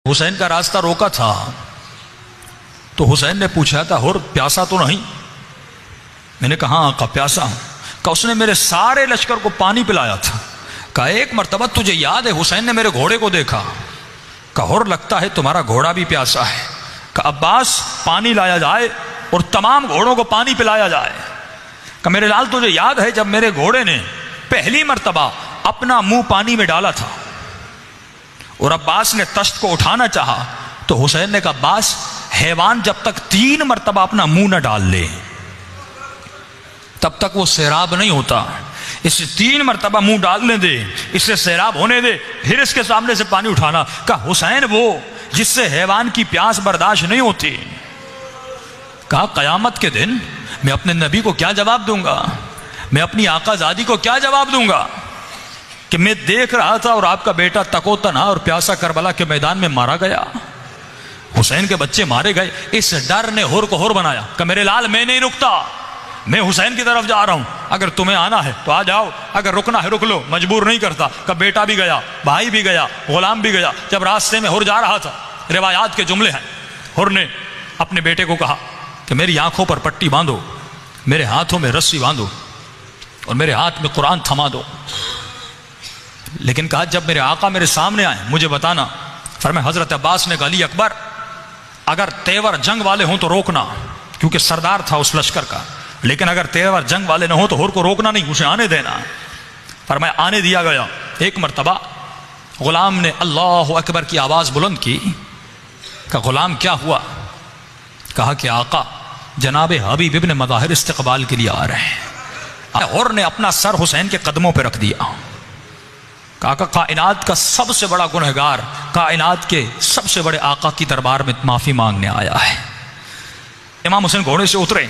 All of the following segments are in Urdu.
حسین کا راستہ روکا تھا تو حسین نے پوچھا تھا ہر پیاسا تو نہیں؟ میں نے کہا آقا پیاسا ہوں۔ کہا اس نے میرے سارے لشکر کو پانی پلایا تھا۔ کہا ایک مرتبہ تجھے یاد ہے حسین نے میرے گھوڑے کو دیکھا، کہا ہر لگتا ہے تمہارا گھوڑا بھی پیاسا ہے۔ کہا عباس پانی لایا جائے اور تمام گھوڑوں کو پانی پلایا جائے۔ کہا میرے لال تجھے یاد ہے جب میرے گھوڑے نے پہلی مرتبہ اپنا منہ پانی میں ڈالا تھا اور عباس نے تشت کو اٹھانا چاہا تو حسین نے کہا عباس حیوان جب تک 3 مرتبہ اپنا منہ نہ ڈال لے تب تک وہ سیراب نہیں ہوتا، اسے 3 مرتبہ منہ ڈالنے دے، اسے سیراب ہونے دے، پھر اس کے سامنے سے پانی اٹھانا۔ کہا حسین وہ جس سے حیوان کی پیاس برداشت نہیں ہوتی۔ کہا قیامت کے دن میں اپنے نبی کو کیا جواب دوں گا، میں اپنی آقا زادی کو کیا جواب دوں گا کہ میں دیکھ رہا تھا اور آپ کا بیٹا تکو تنہا اور پیاسا کربلا کے میدان میں مارا گیا، حسین کے بچے مارے گئے۔ اس ڈر نے ہر کو ہر بنایا کہ میرے لال میں نہیں رکتا، میں حسین کی طرف جا رہا ہوں، اگر تمہیں آنا ہے تو آ جاؤ، اگر رکنا ہے رک لو، مجبور نہیں کرتا۔ کہ بیٹا بھی گیا، بھائی بھی گیا، غلام بھی گیا۔ جب راستے میں ہر جا رہا تھا، روایات کے جملے ہیں، ہر نے اپنے بیٹے کو کہا کہ میری آنکھوں پر پٹی باندھو، میرے ہاتھوں میں رسی باندھو اور میرے ہاتھ میں قرآن تھما دو۔ لیکن کہا جب میرے آقا میرے سامنے آئے مجھے بتانا۔ فرمایا حضرت عباس نے کہا علی اکبر اگر تیور جنگ والے ہوں تو روکنا، کیونکہ سردار تھا اس لشکر کا، لیکن اگر تیور جنگ والے نہ ہوں تو ہر کو روکنا نہیں، اسے آنے دینا۔ فرمایا آنے دیا گیا۔ ایک مرتبہ غلام نے اللہ اکبر کی آواز بلند کی۔ کہ غلام کیا ہوا؟ کہا کہ آقا جناب حبیب ابن مظاہر استقبال کے لیے آ رہے ہیں۔ اور نے اپنا سر حسین کے قدموں پہ رکھ دیا۔ کہا کائنات کا سب سے بڑا گنہگار کائنات کے سب سے بڑے آقا کی دربار میں معافی مانگنے آیا ہے۔ امام حسین گھوڑے سے اترے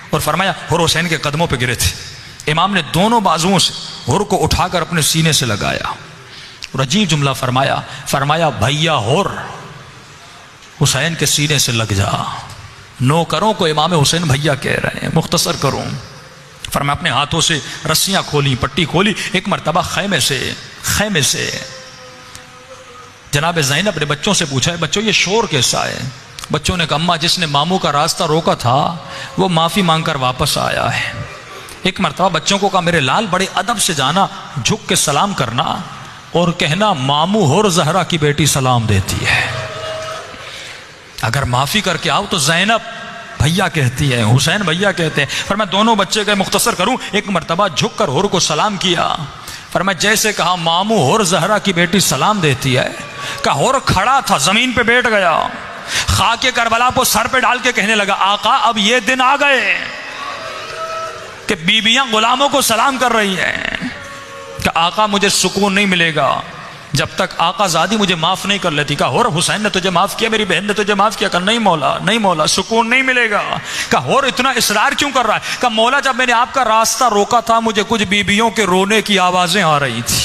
اور فرمایا ہر حسین کے قدموں پہ گرے تھے۔ امام نے دونوں بازوؤں سے ہر کو اٹھا کر اپنے سینے سے لگایا اور عجیب جملہ فرمایا بھیا ہر حسین کے سینے سے لگ جا۔ نوکروں کو امام حسین بھیا کہہ رہے ہیں، مختصر کروں۔ فرمایا اپنے ہاتھوں سے رسیاں کھولی، پٹی کھولی۔ ایک مرتبہ خیمے سے جناب زینب نے بچوں سے پوچھا ہے بچوں یہ شور کیسا ہے؟ بچوں نے کہا اماں جس نے ماموں کا راستہ روکا تھا وہ معافی مانگ کر واپس آیا ہے۔ ایک مرتبہ بچوں کو کہا میرے لال بڑے ادب سے جانا، جھک کے سلام کرنا اور کہنا ماموں ہر زہرا کی بیٹی سلام دیتی ہے۔ اگر معافی کر کے آؤ تو زینب بھیا کہتی ہے، حسین بھیا کہتے ہیں۔ فرمایا دونوں بچے گئے، مختصر کروں، ایک مرتبہ جھک کر ہر کو سلام کیا۔ فرمایا جیسے کہا ماموں ہر زہرا کی بیٹی سلام دیتی ہے، کہ ہر کھڑا تھا زمین پہ بیٹھ گیا، خاک کربلا کو سر پہ ڈال کے کہنے لگا آقا اب یہ دن آ گئے کہ بیویاں غلاموں کو سلام کر رہی ہیں، کہ آقا مجھے سکون نہیں ملے گا جب تک آقا زادی مجھے معاف نہیں کر لیتی۔ کہا ہور حسین نے تجھے معاف کیا، میری بہن نے تجھے معاف کیا؟ کہا نہیں مولا سکون نہیں ملے گا۔ کہا ہور اتنا اصرار کیوں کر رہا ہے؟ کہا مولا جب میں نے آپ کا راستہ روکا تھا مجھے کچھ بیویوں کے رونے کی آوازیں آ رہی تھی۔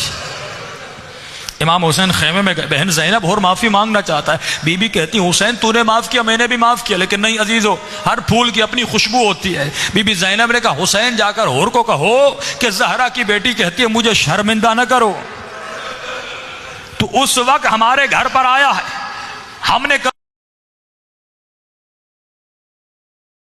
امام حسین خیمے میں گئے، بہن زینب ہور معافی مانگنا چاہتا ہے۔ بی بی کہتی حسین تو نے معاف کیا، میں نے بھی معاف کیا، لیکن نہیں عزیزو ہر پھول کی اپنی خوشبو ہوتی ہے۔ بی بی زینب نے کہا حسین جا کر ہور کو کہو کہ زہرا کی بیٹی کہتی ہے مجھے شرمندہ نہ کرو، تو اس وقت ہمارے گھر پر آیا ہے، ہم نے